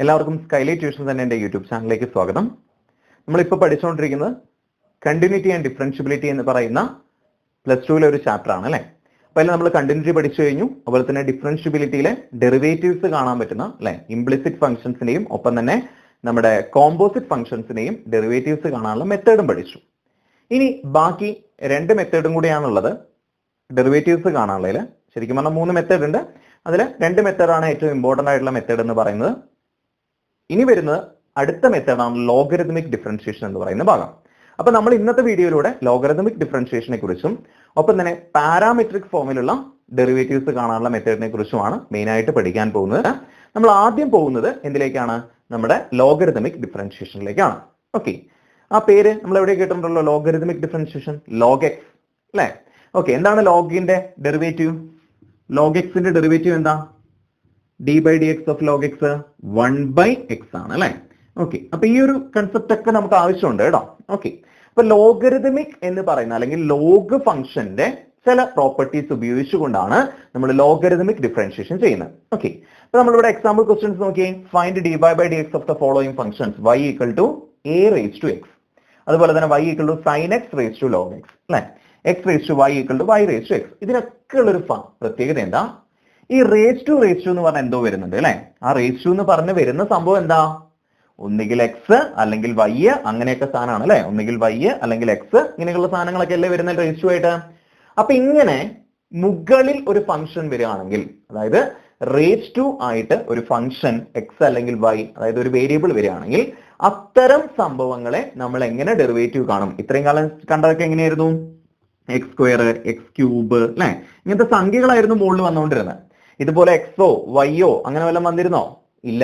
എല്ലാവർക്കും skylight tuitions എന്ന എൻ്റെ യൂട്യൂബ് ചാനലിലേക്ക് സ്വാഗതം. നമ്മളിപ്പോൾ പഠിച്ചുകൊണ്ടിരിക്കുന്നത് കണ്ടിന്യൂറ്റി ആൻഡ് ഡിഫറൻഷ്യബിലിറ്റി എന്ന് പറയുന്ന +2 ഒരു ചാപ്റ്റർ ആണ് അല്ലേ. അപ്പോൾ അതിൽ നമ്മൾ കണ്ടിന്യൂറ്റി പഠിച്ചു കഴിഞ്ഞു. അതുപോലെ തന്നെ ഡിഫറൻഷ്യബിലിറ്റിയിലെ ഡെറിവേറ്റീവ്സ് കാണാൻ പറ്റുന്ന അല്ലെ ഇംപ്ലിസിറ്റ് ഫംഗ്ഷൻസിനെയും ഒപ്പം തന്നെ നമ്മുടെ കോമ്പോസിറ്റ് ഫംഗ്ഷൻസിനെയും ഡെറിവേറ്റീവ്സ് കാണാനുള്ള മെത്തേഡും പഠിച്ചു. ഇനി ബാക്കി 2 മെത്തേഡും കൂടിയാണുള്ളത് ഡെറിവേറ്റീവ്സ് കാണാനുള്ളതിൽ. ശരിക്കും പറഞ്ഞാൽ 3 മെത്തേഡ് ഉണ്ട്. അതിൽ 2 മെത്തേഡാണ് ഏറ്റവും ഇമ്പോർട്ടൻ്റ് ആയിട്ടുള്ള മെത്തേഡ് എന്ന് പറയുന്നത്. ഇനി വരുന്നത് അടുത്ത മെത്തേഡാണ് ലോഗരിതമിക് ഡിഫറൻഷിയേഷൻ എന്ന് പറയുന്ന ഭാഗം. അപ്പൊ നമ്മൾ ഇന്നത്തെ വീഡിയോയിലൂടെ ലോഗരിതമിക് ഡിഫറൻഷിയേഷനെ കുറിച്ചും ഒപ്പം തന്നെ പാരാമെട്രിക് ഫോമിലുള്ള ഡെറിവേറ്റീവ്സ് കാണാനുള്ള മെത്തേഡിനെ കുറിച്ചുമാണ് മെയിൻ ആയിട്ട് പഠിക്കാൻ പോകുന്നത്. നമ്മൾ ആദ്യം പോകുന്നത് എന്തിലേക്കാണ്? നമ്മുടെ ലോഗരിതമിക് ഡിഫറൻഷിയേഷനിലേക്കാണ്. ഓക്കെ, ആ പേര് നമ്മൾ എവിടെ കേട്ടിട്ടുണ്ടല്ലോ, ലോഗരിതമിക് ഡിഫറൻഷിയേഷൻ, ലോഗ് എക്സ് അല്ലെ. ഓക്കെ, എന്താണ് ലോഗിന്റെ ഡെറിവേറ്റീവ്? ലോഗ് എക്സിന്റെ ഡെറിവേറ്റീവ് എന്താ? d/dx of log x 1/x ആണ് അല്ലെ. ഓക്കെ, അപ്പൊ ഈ ഒരു കൺസെപ്റ്റ് ഒക്കെ നമുക്ക് ആവശ്യമുണ്ട് കേട്ടോ. ഓക്കെ, അപ്പൊ ലോഗരിതമിക് എന്ന് പറയുന്ന അല്ലെങ്കിൽ ലോഗ് ഫംഗ്ഷന്റെ ചില പ്രോപ്പർട്ടീസ് ഉപയോഗിച്ചുകൊണ്ടാണ് നമ്മൾ ലോഗരിതമിക് ഡിഫറൻഷിയേഷൻ ചെയ്യുന്നത്. ഓക്കെ, അപ്പൊ നമ്മളിവിടെ എക്സാമ്പിൾ ക്വസ്റ്റ്യൻസ് നോക്കിയേ. Find dy/dx of the following functions y = a⁻x, അതുപോലെ തന്നെ y = sin x log x അല്ലെ, x y = y⁻x. ഇതിനൊക്കെ ഉള്ളൊരു പ്രത്യേകത എന്താ? ഈ റേസ് ടു എന്ന് പറഞ്ഞാൽ എന്തോ വരുന്നുണ്ട് അല്ലെ. ആ റേസ് ടു എന്ന് പറഞ്ഞ് വരുന്ന സംഭവം എന്താ? ഒന്നുകിൽ എക്സ് അല്ലെങ്കിൽ വൈ, അങ്ങനെയൊക്കെ സാധനമാണ് അല്ലെ. ഒന്നുകിൽ വൈ അല്ലെങ്കിൽ എക്സ്, ഇങ്ങനെയുള്ള സാധനങ്ങളൊക്കെ അല്ലേ വരുന്ന റേസ് ടു ആയിട്ട്. അപ്പൊ ഇങ്ങനെ മുകളിൽ ഒരു ഫംഗ്ഷൻ വരികയാണെങ്കിൽ, അതായത് റേസ് ടു ആയിട്ട് ഒരു ഫംഗ്ഷൻ എക്സ് അല്ലെങ്കിൽ വൈ, അതായത് ഒരു വേരിയബിൾ വരികയാണെങ്കിൽ അത്തരം സംഭവങ്ങളെ നമ്മൾ എങ്ങനെ ഡെറിവേറ്റീവ് കാണും? ഇത്രയും കാലം കണ്ടതൊക്കെ എങ്ങനെയായിരുന്നു? x² x³ അല്ലെ, ഇങ്ങനത്തെ സംഖ്യകളായിരുന്നു മുകളിൽ വന്നുകൊണ്ടിരുന്നത്. ഇതുപോലെ എക്സോ വൈയോ അങ്ങനെ വല്ലതും വന്നിരുന്നോ? ഇല്ല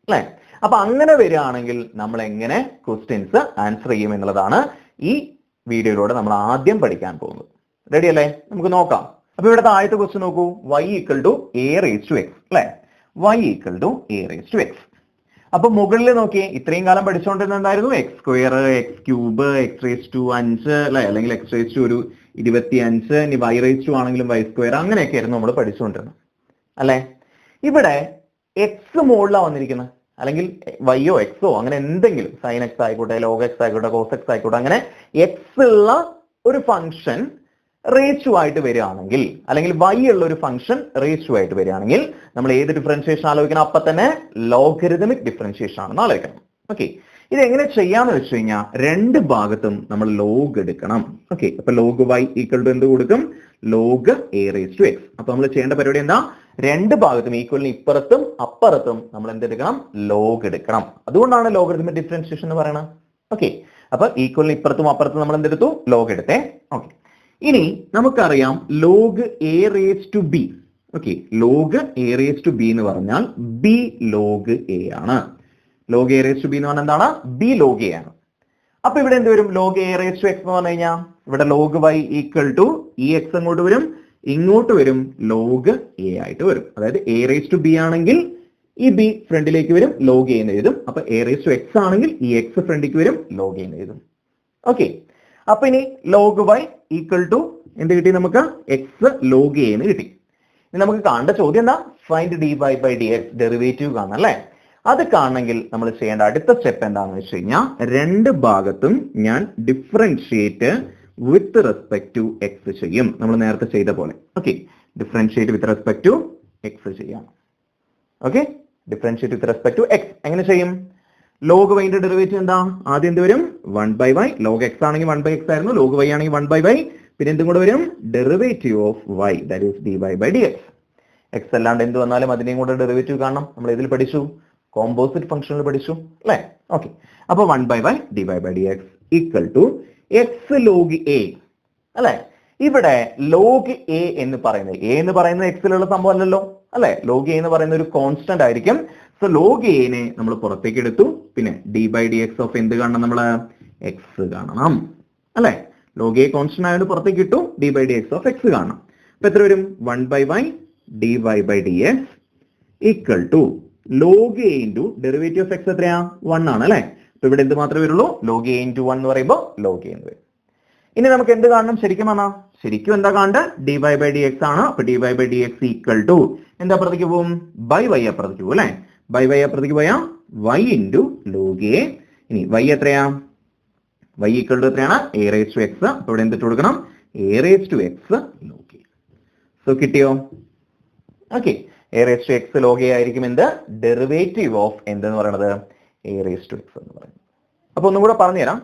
അല്ലെ. അപ്പൊ അങ്ങനെ വരികയാണെങ്കിൽ നമ്മൾ എങ്ങനെ ക്വസ്റ്റ്യൻസ് ആൻസർ ചെയ്യും എന്നുള്ളതാണ് ഈ വീഡിയോയിലൂടെ നമ്മൾ ആദ്യം പഠിക്കാൻ പോകുന്നത്. റെഡി അല്ലേ? നമുക്ക് നോക്കാം. അപ്പൊ ഇവിടുത്തെ ആദ്യത്തെ ക്വസ്റ്റ്യൻ നോക്കൂ. y = a⁻x അല്ലെ, y = a⁻x. അപ്പൊ മുകളിൽ നോക്കിയേ, ഇത്രയും കാലം പഠിച്ചുകൊണ്ടിരുന്നുണ്ടായിരുന്നു x² x³ x⁵5 അല്ലെ, അല്ലെങ്കിൽ x⁻25, ഇനി y⁻2 ആണെങ്കിലും y², അങ്ങനെയൊക്കെ ആയിരുന്നു നമ്മൾ പഠിച്ചുകൊണ്ടിരുന്നത് അല്ലെ. ഇവിടെ എക്സ് മുകളിലാണ് വന്നിരിക്കുന്നത്, അല്ലെങ്കിൽ വൈയോ എക്സോ അങ്ങനെ എന്തെങ്കിലും, sin x ആയിക്കോട്ടെ, log x ആയിക്കോട്ടെ, cos x ആയിക്കോട്ടെ, അങ്ങനെ എക്സ് ഉള്ള ഒരു ഫംഗ്ഷൻ റേസ് ടു ആയിട്ട് വരികയാണെങ്കിൽ, അല്ലെങ്കിൽ വൈ ഉള്ള ഒരു ഫംഗ്ഷൻ റേസ് ടു ആയിട്ട് വരികയാണെങ്കിൽ നമ്മൾ ഏത് ഡിഫറൻഷിയേഷൻ ആലോചിക്കണം? അപ്പൊ തന്നെ ലോഗരിതമിക് ഡിഫറൻഷിയേഷൻ ആണെന്ന് ആലോചിക്കണം. ഓക്കെ, ഇത് എങ്ങനെ ചെയ്യാന്ന് വെച്ച് കഴിഞ്ഞാൽ 2 ഭാഗത്തും നമ്മൾ ലോഗ് എടുക്കണം. ഓക്കെ, അപ്പൊ log y = എന്ത് കൊടുക്കും? log a⁻x. അപ്പൊ നമ്മൾ ചെയ്യേണ്ട പരിപാടി എന്താ? 2 ഭാഗത്തും ഈക്വലിന് ഇപ്പുറത്തും അപ്പുറത്തും നമ്മൾ എന്തെടുക്കണം? ലോഗ് എടുക്കണം. അതുകൊണ്ടാണ് ലോഗരിതമിക് ഡിഫറൻഷിയേഷൻ എന്ന് പറയുന്നത്. ഓക്കെ, അപ്പൊ ഈക്വലിന് ഇപ്പുറത്തും അപ്പുറത്തും നമ്മൾ എന്തെടുത്തു? ലോഗ് എടുത്തേ. ഓക്കെ, ഇനി നമുക്കറിയാം log a⁻b. Okay, log a⁻b എന്ന് പറഞ്ഞാൽ b log a ആണ്. log a⁻b എന്ന് പറഞ്ഞാൽ എന്താണ്? b log a ആണ്. അപ്പൊ ഇവിടെ എന്ത് വരും? log a⁻x എന്ന് പറഞ്ഞു കഴിഞ്ഞാൽ ഇവിടെ log y = ഈ x അങ്ങോട്ട് വരും, ഇങ്ങോട്ട് വരും, log a ആയിട്ട് വരും. അതായത് a⁻b ആണെങ്കിൽ ഈ b ഫ്രണ്ടിലേക്ക് വരും, log a എന്ന് എഴുതും. അപ്പൊ a⁻x ആണെങ്കിൽ ഈ x ഫ്രണ്ടിലേക്ക് വരും, log a എന്ന് എഴുതും. ഓക്കെ, അപ്പൊ ഇനി log y = എന്ത് കിട്ടി നമുക്ക്? x log a എന്ന് കിട്ടി. ഇനി നമുക്ക് കാണേണ്ട ചോദ്യം എന്താ? ഫൈൻഡ് dy/dx, ഡെറിവേറ്റീവ് കാണണം അല്ലെ. അത് കാണണമെങ്കിൽ നമ്മൾ ചെയ്യേണ്ട അടുത്ത സ്റ്റെപ്പ് എന്താണെന്ന് വെച്ച് കഴിഞ്ഞാൽ 2 ഭാഗത്തും ഞാൻ differentiate with respect to x ചെയ്യും, നമ്മൾ നേരത്തെ ചെയ്ത പോലെ. Okay, differentiate with respect to x ചെയ്യാം. Okay, differentiate with respect to x എങ്ങനെ ചെയ്യും? log y ന്റെ ഡെറിവേറ്റീവ് എന്താ? ആദ്യം എന്ത് വരും? 1/y. log x ആണെങ്കിൽ 1/x ആയിരുന്നു, log y ആണെങ്കിൽ 1/y. പിന്നെ എന്തും കൂടെ വരും? Derivative of y, that is dy/dx. x അല്ലാണ്ട് എന്ത് വന്നാലും അതിനെയും കൂടെ ഡെറിവേറ്റീവ് കാണണം. നമ്മൾ ഇതിൽ പഠിച്ചു, കോമ്പോസിറ്റ് ഫംഗ്ഷനിൽ പഠിച്ചു അല്ലെ. ഓക്കെ, അപ്പൊ 1/y dy/dx = x log a അല്ലെ. ഇവിടെ log a എന്ന് പറയുന്നത് എക്സിലുള്ള സംഭവം അല്ലല്ലോ അല്ലെ. log a എന്ന് പറയുന്ന ഒരു കോൺസ്റ്റന്റ് ആയിരിക്കും. സോ log a നെ നമ്മൾ പുറത്തേക്ക് എടുത്തു. പിന്നെ d/dx ഓഫ് എന്ത് കാണണം? നമ്മള് x കാണണം അല്ലെ. log a കോൺസ്റ്റന്റ് ആയതുകൊണ്ട് പുറത്തേക്ക് ഇട്ടു, d/dx ഓഫ് x കാണണം. അപ്പൊ എത്ര വരും? 1/y dy/dx = log a × derivative of x എത്രയാ? 1 ആണ് അല്ലെ. അപ്പൊ ഇവിടെ എന്ത് മാത്രമേ വരുള്ളൂ? log a × 1 എന്ന് പറയുമ്പോൾ log a എന്ന് വരും. ഇനി നമുക്ക് എന്ത് കാണണം? ശരിക്കും എന്താ കാണേണ്ടത്? dy/dx ആണ്. അപ്പൊ dy/dx = എന്താ അപ്പുറത്തേക്ക് പോകും? by y അപ്പുറത്തേക്ക് പോകും അല്ലെ. by y അപ്പുറത്തേക്ക് പോയാൽ y ഇൻറ്റു ലോഗ് എ. ഇനി y എത്രയാ? y ഈക്വൽ ടു എത്രയാണ്? a raise to x. അപ്പൊ ഇവിടെ എന്തിട്ട് കൊടുക്കണം? a raise to x log a. So കിട്ടിയോ? Okay, a raise to x log a ആയിരിക്കും എന്ത്? ഡെറിവേറ്റീവ് ഓഫ് എന്തെന്ന് പറയുന്നത്? a റേസ് ടു x എന്ന് പറയുന്നത്. അപ്പൊ ഒന്നും കൂടെ പറഞ്ഞുതരാം.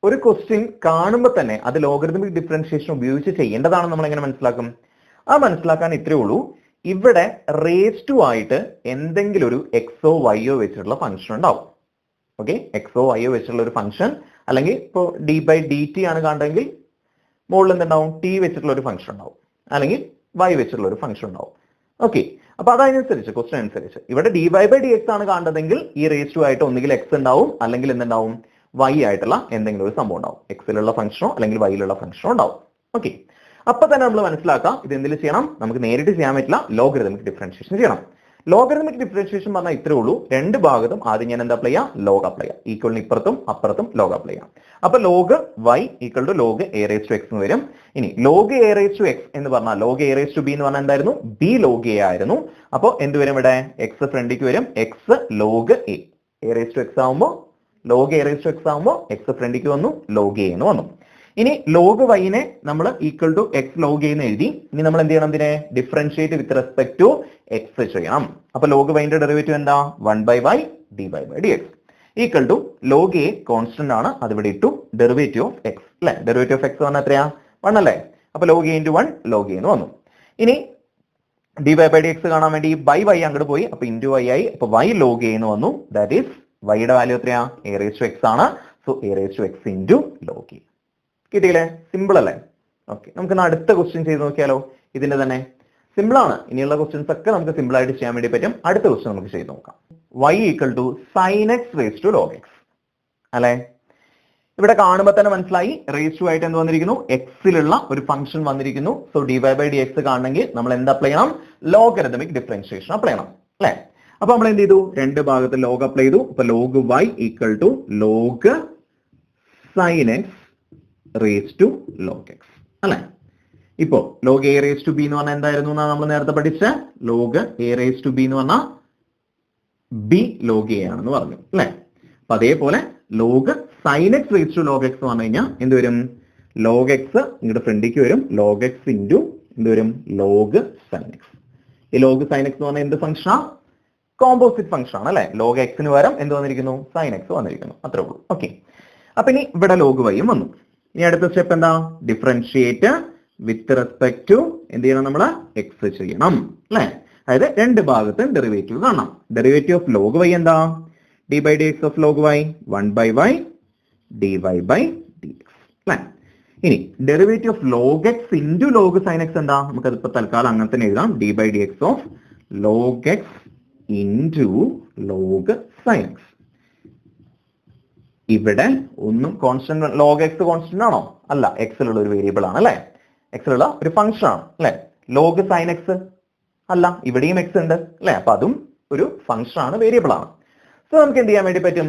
ഒരു ക്വസ്റ്റ്യൻ കാണുമ്പോൾ തന്നെ അത് ലോഗരിതമിക് ഡിഫറൻഷിയേഷൻ ഉപയോഗിച്ച് ചെയ്യേണ്ടതാണെന്ന് നമ്മൾ എങ്ങനെ മനസ്സിലാക്കും? ആ മനസ്സിലാക്കാൻ ഇത്രയേ ഉള്ളൂ. ഇവിടെ റേസ് ടു ആയിട്ട് എന്തെങ്കിലും ഒരു എക്സോ വൈയോ വെച്ചിട്ടുള്ള ഫംഗ്ഷൻ ഉണ്ടാവും. ഓക്കെ, എക്സോ വൈയോ വെച്ചിട്ടുള്ള ഒരു ഫംഗ്ഷൻ, അല്ലെങ്കിൽ ഇപ്പോൾ ഡി ബൈ ഡി ടി ആണ് കാണുന്നതെങ്കിൽ മുകളിൽ എന്തുണ്ടാവും? ടി വെച്ചിട്ടുള്ള ഒരു ഫംഗ്ഷൻ ഉണ്ടാവും, അല്ലെങ്കിൽ വൈ വെച്ചിട്ടുള്ള ഒരു ഫംഗ്ഷൻ ഉണ്ടാവും. ഓക്കെ, അപ്പൊ അതനുസരിച്ച് ക്വസ്റ്റ്യൻ അനുസരിച്ച് ഇവിടെ d y by d x ആണ് കാണുന്നതെങ്കിൽ ഈ റേസ് ടു ആയിട്ട് ഒന്നുകിൽ എക്സ് ഉണ്ടാവും, അല്ലെങ്കിൽ എന്തുണ്ടാവും? വൈ ആയിട്ടുള്ള എന്തെങ്കിലും ഒരു സംഭവം ഉണ്ടാവും. എക്സിലുള്ള ഫംഗ്ഷനോ അല്ലെങ്കിൽ വൈയിലുള്ള ഫംഗ്ഷനോ ഉണ്ടാവും. ഓക്കെ, അപ്പൊ തന്നെ നമ്മൾ മനസ്സിലാക്കാം ഇത് എന്തിൽ ചെയ്യണം? നമുക്ക് നേരിട്ട് ചെയ്യാൻ പറ്റില്ല, ലോഗരിതമിക് ഡിഫറൻഷിയേഷൻ ചെയ്യണം. ലോഗരിതമിക് ഡിഫറൻഷിയേഷൻ പറഞ്ഞാൽ ഇത്രേ ഉള്ളൂ. രണ്ട് ഭാഗത്തും ആദ്യം ഞാൻ എന്താ അപ്ലൈ ചെയ്യാം? ലോഗ് അപ്ലൈ ചെയ്യാം. ഈക്വലിന് ഇപ്പുറത്തും അപ്പുറത്തും ലോഗ് അപ്ലൈ ചെയ്യാം. അപ്പൊ log y equal to log a raise to x എന്ന് വരും. ഇനി log a raise to x എന്ന് പറഞ്ഞാൽ log a raise to b എന്ന് പറഞ്ഞാൽ എന്തായിരുന്നു? ബി ലോഗ് എ ആയിരുന്നു. അപ്പൊ എന്ത് വരും ഇവിടെ? എക്സ് ഫ്രണ്ടിക്ക് വരും, x log a. A raise to x ആവുമ്പോൾ log a raise to x ആവുമ്പോൾ എക്സ് ഫ്രണ്ടിക്ക് വന്നു, ലോഗ് എ എന്ന് വന്നു. ഇനി ലോഗ് വൈനെ നമ്മൾ ഈക്വൽ ടു എക്സ് ലോഗ് എന്ന് എഴുതി. ഇനി നമ്മൾ എന്ത് ചെയ്യണം? ഇതിനെ differentiate with respect to x ചെയ്യണം. അപ്പൊ ലോഗ് വൈന്റെ ഡെറിവേറ്റീവ് എന്താ? 1/y dy by dx equal to log a constant ആണ്, അതിവിടെ ഇട്ടു. ഡെറിവേറ്റീവ് ഓഫ് എക്സ് അല്ലെ? ഡെറിവേറ്റീവ് ഓഫ് എക്സ് പറഞ്ഞാൽ എത്രയാ? 1 അല്ലേ? അപ്പൊ log a into 1 log a എന്ന് വന്നു. ഇനി dy by dx കാണാൻ വേണ്ടി ബൈ വൈ അങ്ങോട്ട് പോയി, അപ്പൊ ഇൻറ്റു വൈ ആയി. അപ്പൊ y ലോഗ് എ എന്ന് വന്നു. ദാറ്റ് ഈസ് വൈയുടെ വാല്യൂ എത്രയാ? എ റേസ് ടു എക്സ് ആണ്. So a raise to x into log a. കിട്ടിയില്ലേ? സിമ്പിൾ അല്ലേ? ഓക്കെ, നമുക്ക് അടുത്ത ക്വസ്റ്റ്യൻ ചെയ്ത് നോക്കിയാലോ? ഇതിന്റെ തന്നെ സിമ്പിൾ ആണ്. ഇനിയുള്ള ക്വസ്റ്റ്യൻസ് ഒക്കെ നമുക്ക് സിമ്പിൾ ആയിട്ട് ചെയ്യാൻ വേണ്ടി പറ്റും. അടുത്ത ക്വസ്റ്റ്യൻ നമുക്ക് ചെയ്ത് നോക്കാം. y equal to sine x raise to log x അല്ലെ? ഇവിടെ കാണുമ്പോൾ തന്നെ മനസ്സിലായി റേസ് ടു ആയിട്ട് എന്ത് വന്നിരിക്കുന്നു? എക്സിലുള്ള ഒരു ഫംഗ്ഷൻ വന്നിരിക്കുന്നു. So d y by d x കാണണമെങ്കിൽ നമ്മൾ എന്ത് അപ്ലൈ ചെയ്യണം? ലോഗരിതമിക് ഡിഫറൻഷിയേഷൻ അപ്ലൈ ചെയ്യണം അല്ലെ? അപ്പൊ നമ്മൾ എന്ത് ചെയ്തു? രണ്ട് ഭാഗത്ത് ലോഗ് അപ്ലൈ ചെയ്തു. അപ്പൊ log y equal to log sine x raise to log x അല്ലെ? ഇപ്പോ log a raise to b എന്ന് പറഞ്ഞാൽ എന്തായിരുന്നു എന്നാ നമ്മൾ നേരത്തെ പഠിച്ച? Log a raise to b എന്ന് പറഞ്ഞാൽ ബി ലോഗ് എ ആണെന്ന് പറഞ്ഞു അല്ലെ? അപ്പൊ അതേപോലെ log sine x raise to log x എന്ന് പറഞ്ഞു കഴിഞ്ഞാൽ എന്ത് വരും? ലോഗ് എക്സ് ഇങ്ങോട്ട് ഫ്രണ്ടിക്ക് വരും, ലോഗ് എക്സ് ഇൻറ്റു എന്ത് വരും? Log sine X. ഈ ലോഗ് സൈൻ എക്സ് എന്ന് പറഞ്ഞാൽ എന്ത് ഫംഗ്ഷനാ? കോമ്പോസിറ്റ് ഫംഗ്ഷൻ ആണ് അല്ലെ? ലോഗ് എക്സിന് പകരം എന്ത് വന്നിരിക്കുന്നു? സൈൻ എക്സ് വന്നിരിക്കുന്നു. അത്രേ ഉള്ളൂ. ഓക്കെ, അപ്പൊ ഇനി ഇവിടെ ലോഗ് വൈയും വന്നു. ഇനി അടുത്ത സ്റ്റെപ്പ് എന്താ? ഡിഫറൻഷിയേറ്റ് വിത്ത് റെസ്പെക്ട് ടു എന്ത് ചെയ്യണം? നമ്മൾ എക്സ് ചെയ്യണം അല്ലെ? അതായത് രണ്ട് ഭാഗത്തും ഡെറിവേറ്റീവ് കാണണം. ഡെറിവേറ്റീവ് ഓഫ് ലോഗ് വൈ എന്താ? D by d x of log y 1/y dy by dx അല്ലെ? ഇനി derivative of log x into log sine x എന്താ? നമുക്കത് ഇപ്പൊ തൽക്കാലം അങ്ങനെ തന്നെ എഴുതാം. D by d x of log x into log sine x. ഇവിടെ ഒന്നും കോൺസ്റ്റന്റ്, ലോഗ് എക്സ് കോൺസ്റ്റന്റ് ആണോ? അല്ല, എക്സിലുള്ള ഒരു വേരിയബിൾ ആണ് അല്ലെ? എക്സിലുള്ള ഒരു ഫംഗ്ഷൻ ആണ് അല്ലെ? ലോഗ് സൈൻ എക്സ് അല്ല, ഇവിടെയും എക്സ് ഉണ്ട് അല്ലെ? അപ്പൊ അതും ഒരു ഫംഗ്ഷൻ ആണ്, വേരിയബിൾ ആണ്. സോ നമുക്ക് എന്ത് ചെയ്യാൻ വേണ്ടി പറ്റും?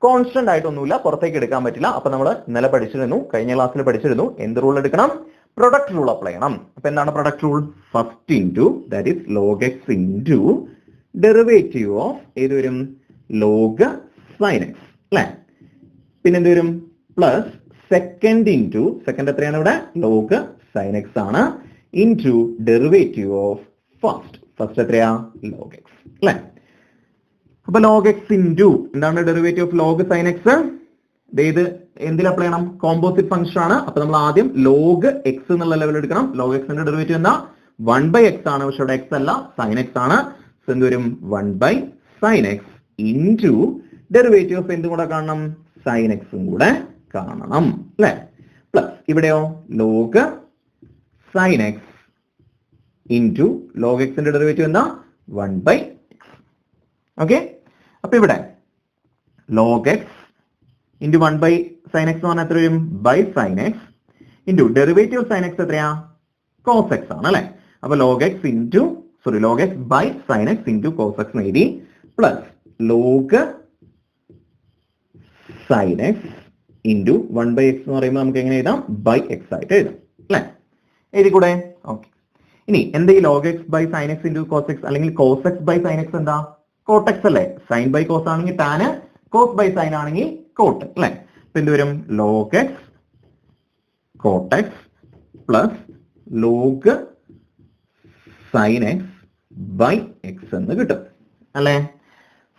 കോൺസ്റ്റന്റ് ആയിട്ടൊന്നുമില്ല, പുറത്തേക്ക് എടുക്കാൻ പറ്റില്ല. അപ്പൊ നമ്മൾ ഇന്നലെ പഠിച്ചിരുന്നു, കഴിഞ്ഞ ക്ലാസ്സിൽ പഠിച്ചിരുന്നു, എന്ത് റൂൾ എടുക്കണം? പ്രൊഡക്റ്റ് റൂൾ അപ്ലൈ ചെയ്യണം. അപ്പൊ എന്താണ് product rule? First into that is log x into derivative of ഏത് വരും? ലോഗ് സൈൻ എക്സ് അല്ലെ? പിന്നെ എന്ത് വരും? പ്ലസ് സെക്കൻഡ് ഇൻറ്റു, സെക്കൻഡ് എത്രയാണ് ഇവിടെ? ലോഗ് സൈൻ എക്സ് ആണ്, into derivative of first. First എത്രയാ? ലോഗ് എക്സ് അല്ലെ? അപ്പൊ ലോഗ് എക്സ് ഇൻറ്റു എന്താണ് derivative of log sine X? ഇത് എന്തിൽ അപ്ലൈ ചെയ്യണം? കോമ്പോസിറ്റ് ഫംഗ്ഷൻ ആണ്. അപ്പൊ നമ്മൾ ആദ്യം ലോഗ് എക്സ് എന്നുള്ള ലെവൽ എടുക്കണം. ലോഗ് എക്സിന്റെ ഡെറിവേറ്റീവ് എന്താ? 1/x ആണ്. പക്ഷെ ഇവിടെ എക്സ് അല്ല, സൈൻ എക്സ് ആണ്. സോ എന്ത് വരും? 1/sin x into derivative of എന്തും കൂടെ കാണണം? സൈൻ എക്സും കൂടെ കാണണം അല്ലെ? പ്ലസ് ഇവിടെയോ log sine x into log എക്സിന്റെ ഡെറിവേറ്റീവ് എന്താ? 1/x. ഓക്കെ, അപ്പൊ ഇവിടെ log x into 1/sin x എന്ന് പറഞ്ഞാൽ എത്ര വരും? By sine x into derivative of sine x എത്രയാ? കോസ് എക്സ് ആണ് അല്ലെ? അപ്പൊ log x into log x by sine x into cos x എഴുതി, plus log sine x into 1/x എന്ന് പറയുമ്പോൾ നമുക്ക് എങ്ങനെ എഴുതാം? ബൈ എക്സ് ആയിട്ട് എഴുതാം അല്ലെ? എഴുതി കൂടെ? ഓക്കെ, ഇനി എന്താ ഈ log x by sine x into cos x, അല്ലെങ്കിൽ cos x by sine x എന്താ? കോട്ട് എക്സ് അല്ലേ? സൈൻ ബൈ കോസ് ആണെങ്കിൽ ടാന്, കോസ് ബൈ സൈൻ ആണെങ്കിൽ കോട്ട് അല്ലെ? അപ്പൊ എന്ത് വരും? Log x cot x plus log sine x by x എന്ന് കിട്ടും അല്ലെ?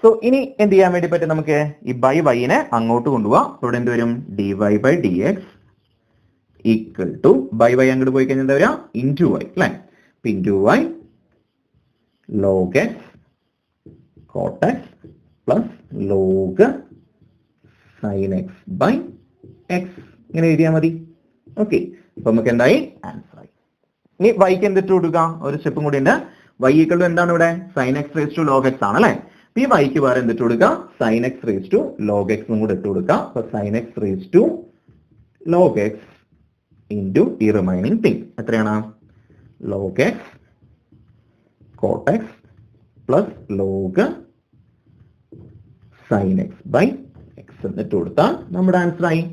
സോ ഇനി എന്ത് ചെയ്യാൻ വേണ്ടി പറ്റും നമുക്ക്? ഈ ബൈ വൈനെ അങ്ങോട്ട് കൊണ്ടുപോവാം. ഇവിടെ എന്ത് വരും? D y by d x equal to by y അങ്ങോട്ട് പോയി കഴിഞ്ഞാൽ എന്താ വരാ? ഇൻറ്റു വൈ അല്ലെ? Into y log x cot x plus log sine x by x ഇങ്ങനെ എഴുതിയാൽ മതി. ഓക്കെ, അപ്പൊ നമുക്ക് എന്തായി? ആൻസർ ആയി. ഇനി വൈക്ക് എന്തിട്ട് കൊടുക്കുക? ഒരു സ്റ്റെപ്പും കൂടി ഉണ്ട്. വൈ ഈക്വൽ ടു എന്താണ് ഇവിടെ? Sine x raise to log x ആണ് അല്ലെ? ഈ വൈക്ക് വേറെ എന്തിട്ട് കൊടുക്കുക? Sine x raise to log x കൂടെ ഇട്ട് കൊടുക്കുക. അപ്പൊ sine x raise to log x into ഈ റിമൈനിങ് തിങ് എത്രയാണ്? Log x cot x plus log sine x by x എന്നിട്ട് കൊടുത്താൽ നമ്മുടെ ആൻസർ ആയി.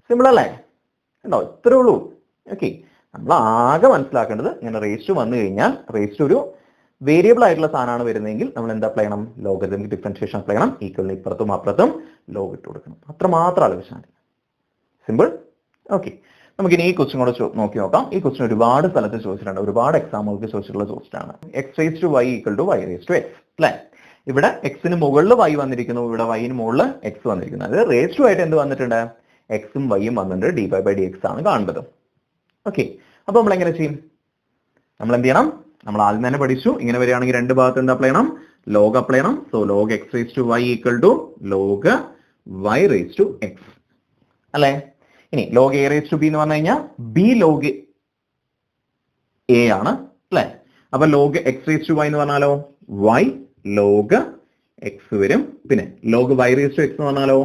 സിമ്പിൾ അല്ലേ? ഉണ്ടോ? ഇത്രേ ഉള്ളൂ. ഓക്കെ, നമ്മൾ ആകെ മനസ്സിലാക്കേണ്ടത് ഇങ്ങനെ റേസ് ടു വന്നു കഴിഞ്ഞാൽ റേസ് ടു ഒരു വേരിയബിൾ ആയിട്ടുള്ള സാധനമാണ് വരുന്നതെങ്കിൽ നമ്മൾ എന്താ അപ്ലൈ ചെയ്യണം? ലോഗരിതമിക് ഡിഫറൻഷിയേഷൻ അപ്ലൈ ചെയ്യണം. ഈക്വലിന് ഇപ്പുറത്തും അപ്പുറത്തും ലോഗ് ഇട്ട് കൊടുക്കണം. അത്ര മാത്രം ആലോചിച്ചാൽ സിമ്പിൾ. ഓക്കെ, നമുക്കിനി ഈ ക്വസ്റ്റ്യൻ കൂടെ നോക്കി നോക്കാം. ഈ ക്വസ്റ്റ്യൻ ഒരുപാട് സ്ഥലത്ത് ചോദിച്ചിട്ടുണ്ട്, ഒരുപാട് എക്സാമുകൾക്ക് ചോദിച്ചിട്ടുള്ള ചോദിച്ചിട്ടാണ്. X raise to y equal to y raise to x അല്ലെ? ഇവിടെ എക്സിന് മുകളിൽ വൈ വന്നിരിക്കുന്നു, ഇവിടെ വൈന് മുകളിൽ എക്സ് വന്നിരിക്കുന്നു. അത് റേസ് ടു ആയിട്ട് എന്ത് വന്നിട്ടുണ്ട്? എക്സും വൈയും വന്നിട്ടുണ്ട്. D y by d x ആണ് കാണുന്നത്. ഓക്കെ, അപ്പൊ നമ്മൾ എങ്ങനെ ചെയ്യും? നമ്മൾ എന്ത് ചെയ്യണം? നമ്മൾ ആദ്യം തന്നെ പഠിച്ചു, ഇങ്ങനെ വരികയാണെങ്കിൽ രണ്ട് ഭാഗത്ത് എന്താ അപ്ലൈ ചെയ്യണം? ലോഗ് അപ്ലൈ ചെയ്യണം. So log x raise to y equal to log y raise to x അല്ലെ? ഇനി log a raise to b എന്ന് പറഞ്ഞു കഴിഞ്ഞാൽ ബി ലോഗ് എ ആണ് അല്ലെ? അപ്പൊ log x raise to y എന്ന് പറഞ്ഞാലോ വൈ ലോഗ് എക്സ് വരും. പിന്നെ log y raise to x എന്ന് പറഞ്ഞാലോ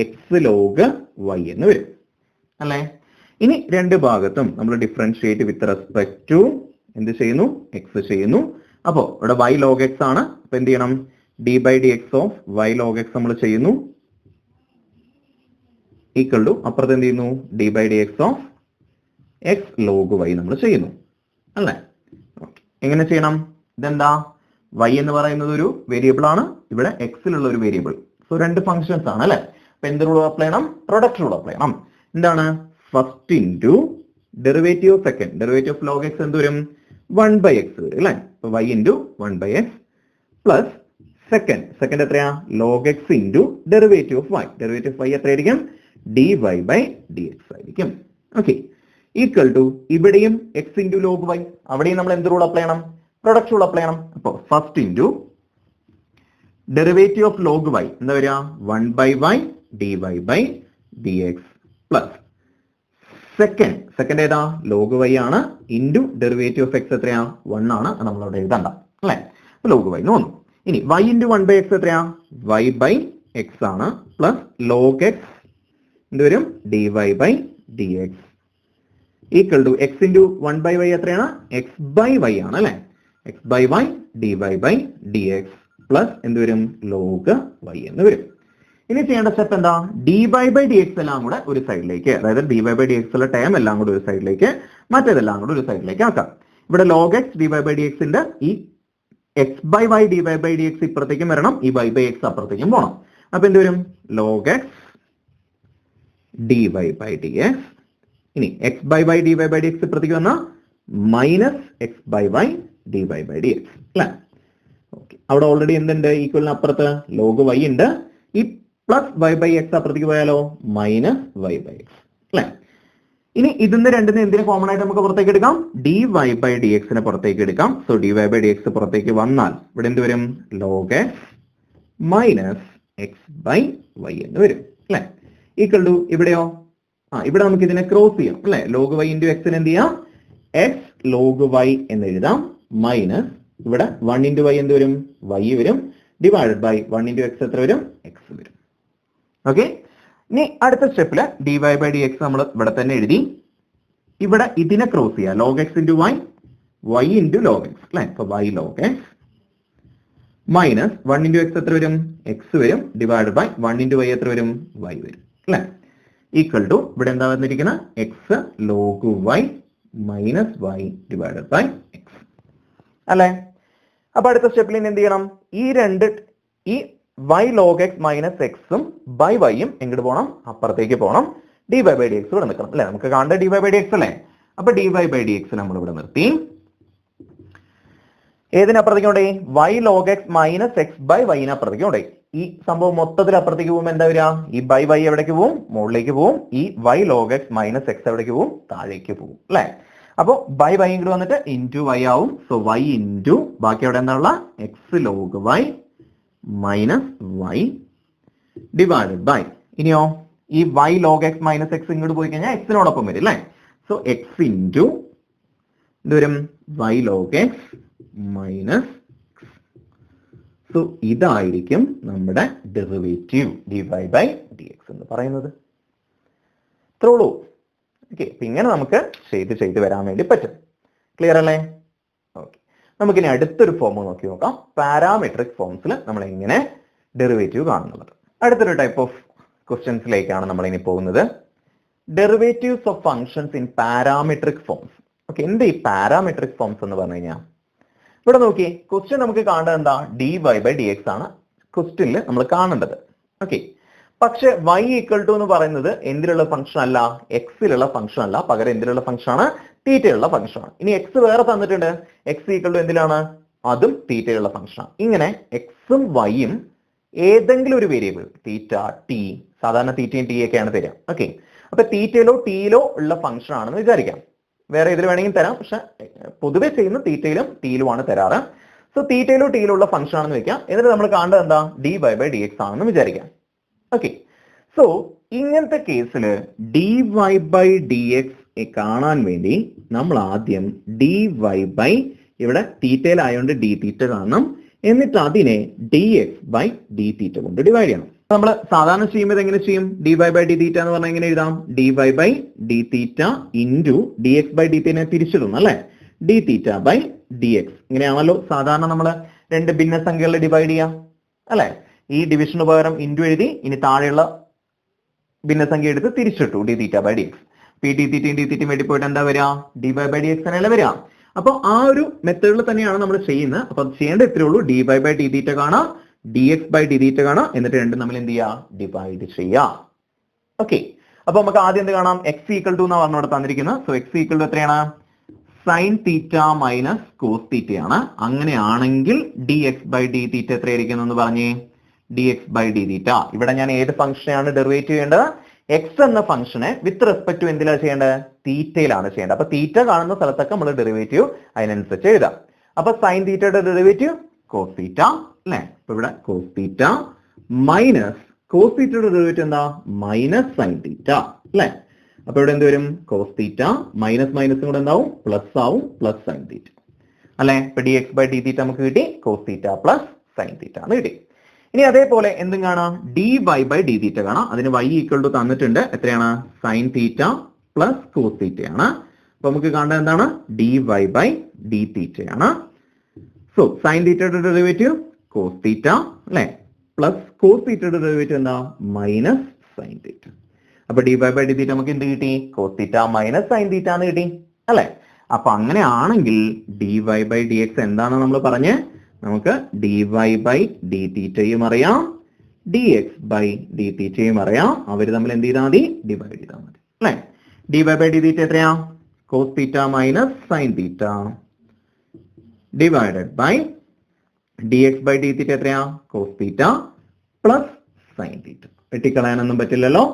എക്സ് ലോഗ് വൈ എന്ന് വരും അല്ലെ? ഇനി രണ്ട് ഭാഗത്തും നമ്മൾ ഡിഫറൻഷിയേറ്റ് വിത്ത് റെസ്പെക്ട് ടു എന്ത് ചെയ്യുന്നു? എക്സ് ചെയ്യുന്നു. അപ്പോ ഇവിടെ വൈ ലോഗ് എക്സ് ആണ്. അപ്പൊ എന്ത് ചെയ്യണം? D by d x of y log x നമ്മൾ ചെയ്യുന്നു ഈക്വൽ ടു അപ്പുറത്ത് എന്ത് ചെയ്യുന്നു? D by d x of x log y നമ്മൾ ചെയ്യുന്നു അല്ലേ? എങ്ങനെ ചെയ്യണം? ഇതെന്താ? വൈ എന്ന് പറയുന്നത് ഒരു വേരിയബിൾ ആണ്, ഇവിടെ എക്സിലുള്ള ഒരു വേരിയബിൾ. സോ രണ്ട് ഫംഗ്ഷൻസ് ആണ് അല്ലെ? അപ്പൊ എന്ത് റൂൾ അപ്ലൈ ചെയ്യണം? പ്രൊഡക്റ്റ് റൂൾ അപ്ലൈ ചെയ്യണം. എന്താണ്? First into derivative of second. Derivative of log x എന്ത് വരും? 1/x വരും അല്ലെ? അപ്പൊ y into 1/x plus second എത്രയാ? Log x into derivative of y. Derivative of y എത്രയായിരിക്കും? dy ബൈ dx ആയിരിക്കും. ഓക്കെ, ഈക്വൽ ടു ഇവിടെയും എക്സ് ഇൻറ്റു ലോഗ് വൈ, അവിടെയും നമ്മൾ എന്ത് റൂൾ അപ്ലൈ ചെയ്യണം? പ്രൊഡക്റ്റ് റൂൾ അപ്ലൈ ചെയ്യണം. അപ്പൊ first into derivative of log y എന്താ വരിക? 1/y dy by dx plus second ഏതാ? ലോഗ് വൈ ആണ് ഇൻറ്റു ഡെറിവേറ്റീവ് ഓഫ് എക്സ് എത്രയാ? 1 ആണ്. നമ്മൾ അവിടെ എഴുതണ്ട അല്ലെ? ലോഗ് വൈ എന്ന് വന്നു. ഇനി y ഇൻറ്റു 1/x എത്രയാ? y ബൈ എക്സ് ആണ് പ്ലസ് ലോഗ് എക്സ് എന്ത് വരും? dy by dx equal to x into 1/y എത്രയാണ്? എക്സ് ബൈ വൈ ആണ് അല്ലെ? X by y dy by dx plus എന്ത് വരും? ലോഗ് വൈ എന്ന് വരും. ഇനി ചെയ്യേണ്ട സ്റ്റെപ്പ് എന്താ? D by by d X എല്ലാം കൂടെ ഒരു സൈഡിലേക്ക്, അതായത് D by by d X ഉള്ള ടേം എല്ലാം കൂടെ ഒരു സൈഡിലേക്ക്, മറ്റേതെല്ലാം കൂടെ ഒരു സൈഡിലേക്ക് ആക്കാം. ഇവിടെ log x d by by d എക്സിന്റെ ഈ x by y d by by d x ഇപ്പുറത്തേക്കും വരണം, ഈ ബൈ ബൈ എക്സ് അപ്പുറത്തേക്കും പോകണം. അപ്പൊ എന്ത് വരും? Log x d by by d x. ഇനി x by y d by by d x ഇപ്പുറത്തേക്ക് വന്നാൽ minus x by y d by by d x അല്ലെ? ഓക്കെ, അവിടെ ഓൾറെഡി എന്തുണ്ട്? ഈക്വലിന് അപ്പുറത്ത് ലോഗ് വൈ ഉണ്ട്. ഈ പ്ലസ് വൈ ബൈ എക്സ് അപ്പുറത്തേക്ക് പോയാലോ മൈനസ് വൈ ബൈ എക്സ് അല്ലെ? ഇനി ഇതിന്ന് രണ്ടിന് എന്തിനെ കോമൺ ആയിട്ട് നമുക്ക് പുറത്തേക്ക് എടുക്കാം? ഡി വൈ ബൈ ഡി എക്സിനെ പുറത്തേക്ക് എടുക്കാം. So d y by d x പുറത്തേക്ക് വന്നാൽ ഇവിടെ എന്ത് വരും? Log x minus x by y എന്ന് വരും അല്ലെ? ഈക്വൽ ടു ഇവിടെയോ? ഇവിടെ നമുക്ക് ഇതിനെ ക്രോസ് ചെയ്യാം അല്ലെ? ലോഗ് വൈ ഇൻറ്റു എക്സിന് എന്ത് ചെയ്യാം? എക്സ് ലോഗ് വൈ എന്ന് എഴുതാം മൈനസ് ഇവിടെ 1 ഇൻറ്റു വൈ എന്ത് വരും? വൈ വരും ഡിവൈഡഡ് ബൈ 1 ഇൻറ്റു എക്സ് എത്ര വരും? എക്സ് വരും. ഓക്കെ, ഇനി അടുത്ത സ്റ്റെപ്പില് d y by d x നമ്മൾ ഇവിടെ തന്നെ എഴുതി. ഇവിടെ ഇതിനെ ക്രോസ് ചെയ്യുക. Log x into y, y into log x അല്ലെ? അപ്പൊ y log x minus 1 into x എത്ര വരും? എക്സ് വരും ഡിവൈഡഡ് ബൈ 1 ഇൻറ്റു വൈ എത്ര വരും? വൈ വരും അല്ലെ? ഈക്വൽ ടു ഇവിടെ എന്താ വന്നിരിക്കുന്നത്? X log y minus y divided by x അല്ലെ? അപ്പൊ അടുത്ത സ്റ്റെപ്പിൽ ഇനി എന്ത് ചെയ്യണം? ഈ y log x മൈനസ് എക്സും ബൈ വൈയും എങ്ങോട്ട് പോകണം? അപ്പുറത്തേക്ക് പോകണം. dy ബൈ ഡി എക്സ് ഇവിടെ നിൽക്കണം അല്ലെ? നമുക്ക് കാണേണ്ട dy ബൈ ഡി എക്സ് അല്ലേ? അപ്പൊ dy ബൈ ഡി എക്സ് നമ്മൾ ഇവിടെ നിർത്തി. ഏതിനപ്പുറത്തേക്ക് കൊണ്ടേ? y log x minus x by വൈനപ്പുറത്തേക്ക് കൊണ്ടേ. ഈ സംഭവം മൊത്തത്തിൽ അപ്പുറത്തേക്ക് പോകുമ്പോൾ എന്താ വരിക? ഈ ബൈ വൈ എവിടേക്ക് പോകും? മുകളിലേക്ക് പോകും. ഈ y log x minus X എവിടേക്ക് പോകും? താഴേക്ക് പോകും അല്ലെ? അപ്പൊ ബൈ വൈ ഇങ്ങോട്ട് വന്നിട്ട് ഇൻറ്റു വൈ ആവും. സോ വൈ ഇൻറ്റു ബാക്കി അവിടെ എന്താ ഉള്ള? X log y minus y divided by. ഇനിയോ ഈ y log x minus x ഇങ്ങോട്ട് പോയി കഴിഞ്ഞാൽ എക്സിനോടൊപ്പം വരും അല്ലെ? സോ എക്സ് ഇൻറ്റു ഇത് വരും y log x minus. So ഇതായിരിക്കും നമ്മുടെ derivative dy by d x എന്ന് പറയുന്നത്. ഇത്രേ ഉള്ളൂ. ഓക്കെ, ഇങ്ങനെ നമുക്ക് ചെയ്ത് വരാൻ വേണ്ടി പറ്റും. ക്ലിയർ അല്ലേ? ഓക്കെ, നമുക്കിനി അടുത്തൊരു ഫോം നോക്കി നോക്കാം. പാരാമെട്രിക് ഫോംസിൽ നമ്മൾ എങ്ങനെ ഡെറിവേറ്റീവ് കാണുന്നത്. അടുത്തൊരു ടൈപ്പ് ഓഫ് ക്വസ്റ്റ്യൻസിലേക്കാണ് നമ്മൾ ഇനി പോകുന്നത്. Derivatives of functions in parametric forms. Okay, എന്ത് ഈ പാരാമെട്രിക് ഫോംസ് എന്ന് പറഞ്ഞു കഴിഞ്ഞാൽ ഇവിടെ നോക്കി ക്വസ്റ്റ്യൻ നമുക്ക് കാണേണ്ടത് എന്താ? dy ബൈ ഡി എക്സ് ആണ് ക്വസ്റ്റ്യനിൽ നമ്മൾ കാണേണ്ടത്. ഓക്കെ, പക്ഷെ y ഈക്വൽ ടു എന്ന് പറയുന്നത് എന്തിലുള്ള ഫംഗ്ഷൻ അല്ല? എക്സിലുള്ള ഫംഗ്ഷൻ അല്ല, പകരം എന്തിലുള്ള ഫംഗ്ഷൻ ആണ്? തീറ്റയുള്ള ഫംഗ്ഷൻ ആണ്. ഇനി എക്സ് വേറെ തന്നിട്ടുണ്ട്. എക്സ് ഈക്വൽ ടു എന്തിലാണ്? അതും തീറ്റയുള്ള ഫംഗ്ഷൻ ആണ്. ഇങ്ങനെ എക്സും വൈയും ഏതെങ്കിലും ഒരു വേരിയബിൾ തീറ്റ, ടി, സാധാരണ തീറ്റയും ടി ഒക്കെയാണ് തരിക. ഓക്കെ, അപ്പൊ തീറ്റയിലോ ടിയിലോ ഉള്ള ഫംഗ്ഷൻ ആണെന്ന് വിചാരിക്കാം. വേറെ ഇതിൽ വേണമെങ്കിൽ തരാം, പക്ഷെ പൊതുവെ ചെയ്യുന്ന തീറ്റയിലും ടിയിലുമാണ് തരാറ്. സോ തീറ്റയിലോ ടിയിലോ ഉള്ള ഫംഗ്ഷൻ ആണെന്ന് വെക്കാം. എന്നിട്ട് നമ്മൾ കാണേണ്ടത് എന്താ? dy ബൈ ഡി എക്സ് ആണെന്ന് വിചാരിക്കാം. ഓക്കെ, സോ ഇങ്ങനത്തെ കേസിൽ dy ബൈ ഡി എക്സ് കാണാൻ വേണ്ടി നമ്മൾ ആദ്യം dy ബൈ ഇവിടെ തീറ്റയിലായതുകൊണ്ട് ഡി തീറ്റ കാണണം. എന്നിട്ട് അതിനെ dx ബൈ ഡി തീറ്റ കൊണ്ട് ഡിവൈഡ് ചെയ്യണം. നമ്മൾ സാധാരണ ചെയ്യുമ്പോൾ എങ്ങനെ ചെയ്യും? dy ബൈ ഡി തീറ്റ എന്ന് പറഞ്ഞാൽ എങ്ങനെ എഴുതാം? dy by d theta into d x by d തീറ്റനെ തിരിച്ചിടുന്നു അല്ലെ? D theta by d x. ഇങ്ങനെയാണല്ലോ സാധാരണ നമ്മൾ രണ്ട് ഭിന്നസംഖ്യകളെ ഡിവൈഡ് ചെയ്യാം അല്ലെ? ഈ ഡിവിഷന് പകരം ഇൻറ്റു എഴുതി, ഇനി താഴെയുള്ള ഭിന്നസംഖ്യ എടുത്ത് തിരിച്ചിട്ടു d theta by d x. P t തീറ്റയും ഡി തീറ്റയും വേണ്ടി പോയിട്ട് എന്താ വരിക? dy ബൈ ഡി എക്സ് തന്നെയല്ലേ വരിക? അപ്പൊ ആ ഒരു മെത്തേഡിൽ തന്നെയാണ് നമ്മൾ ചെയ്യുന്നത്. അപ്പൊ ചെയ്യേണ്ട ഇത്രേ ഉള്ളൂ. dy ബൈ ഡി തീറ്റ കാണാം, dx ബൈ ഡി തീറ്റ കാണാം, എന്നിട്ട് രണ്ടും നമ്മൾ എന്ത് ചെയ്യാം? ഡിവൈഡ് ചെയ്യാം. ഓക്കെ, അപ്പൊ നമുക്ക് ആദ്യം എന്ത് കാണാം? എക്സ് ഈക്വൽ ടു എന്നാണ് പറഞ്ഞവിടെ തന്നിരിക്കുന്നത്. സോ എക്സ് ഈക്വൽ ടു എത്രയാണ്? സൈൻ തീറ്റ മൈനസ് കോസ് തീറ്റയാണ്. അങ്ങനെയാണെങ്കിൽ dx ബൈ ഡി തീറ്റ എത്രയായിരിക്കും എന്ന് പറഞ്ഞേ? dx ബൈ ഡി തീറ്റ. ഇവിടെ ഞാൻ ഏത് ഫംഗ്ഷനെയാണ് ഡെറിവേറ്റ് ചെയ്യേണ്ടത്? എക്സ് എന്ന ഫംഗ്ഷനെ വിത്ത് റെസ്പെക്ട് ടു എന്തിലാണ് ചെയ്യേണ്ടത്? തീറ്റയിലാണ് ചെയ്യേണ്ടത്. അപ്പൊ തീറ്റ കാണുന്ന സ്ഥലത്തൊക്കെ നമ്മൾ ഡെറിവേറ്റീവ് അതിനനുസരിച്ച് എഴുതാം. അപ്പൊ സൈൻ തീറ്റയുടെ ഡെറിവേറ്റീവ് കോസ് തീറ്റ അല്ലെ? അപ്പൊ ഇവിടെ കോസ് തീറ്റ മൈനസ് കോസ് തീറ്റയുടെ ഡെറിവേറ്റീവ് എന്താ? മൈനസ് സൈൻ തീറ്റ അല്ലെ? അപ്പൊ ഇവിടെ എന്ത് വരും? കോസ് തീറ്റ മൈനസ് മൈനസും കൂടെ എന്താവും? പ്ലസ് ആവും, പ്ലസ് സൈൻ തീറ്റ അല്ലെ? ഇപ്പൊ dx ബൈ ഡി തീറ്റ നമുക്ക് കിട്ടി cos theta plus sine theta എന്ന് കിട്ടി. ഇനി അതേപോലെ എന്തും കാണാം? dy ബൈ ഡി തീറ്റ കാണാം. അതിന് y ഈക്വൽ ടു തന്നിട്ടുണ്ട്. എത്രയാണ്? സൈൻ തീറ്റ പ്ലസ് കോസ് തീറ്റയാണ്. അപ്പൊ നമുക്ക് കാണേണ്ടത് എന്താണ്? dy ബൈ ഡി തീറ്റയാണ്. സോ സൈൻ തീറ്റയുടെ ഡെറിവേറ്റീവ് കോസ് തീറ്റ അല്ലെ? പ്ലസ് കോസ് തീറ്റയുടെ ഡെറിവേറ്റീവ് എന്താ? Minus sine theta. അപ്പൊ dy ബൈ ഡി തീറ്റ നമുക്ക് എന്ത് കിട്ടി? Cos theta minus sine theta എന്ന് കിട്ടി അല്ലെ? അപ്പൊ അങ്ങനെയാണെങ്കിൽ dy ബൈ ഡി എക്സ് എന്താണ് നമ്മൾ പറഞ്ഞ്? നമുക്ക് dy ബൈ ഡി തീറ്റയും അറിയാം, dx ബൈ ഡി തീറ്റയും അറിയാം. അവർ തമ്മിൽ എന്ത് ചെയ്താൽ മതി? ഡിവൈഡ് ചെയ്താൽ മതി അല്ലെ? dy ബൈ ഡി തീറ്റ എത്രയാ? Cos theta minus sine theta divided by dx by d theta എത്രയാ? Cos theta plus sine theta. വെട്ടിക്കളയാനൊന്നും പറ്റില്ലല്ലോ.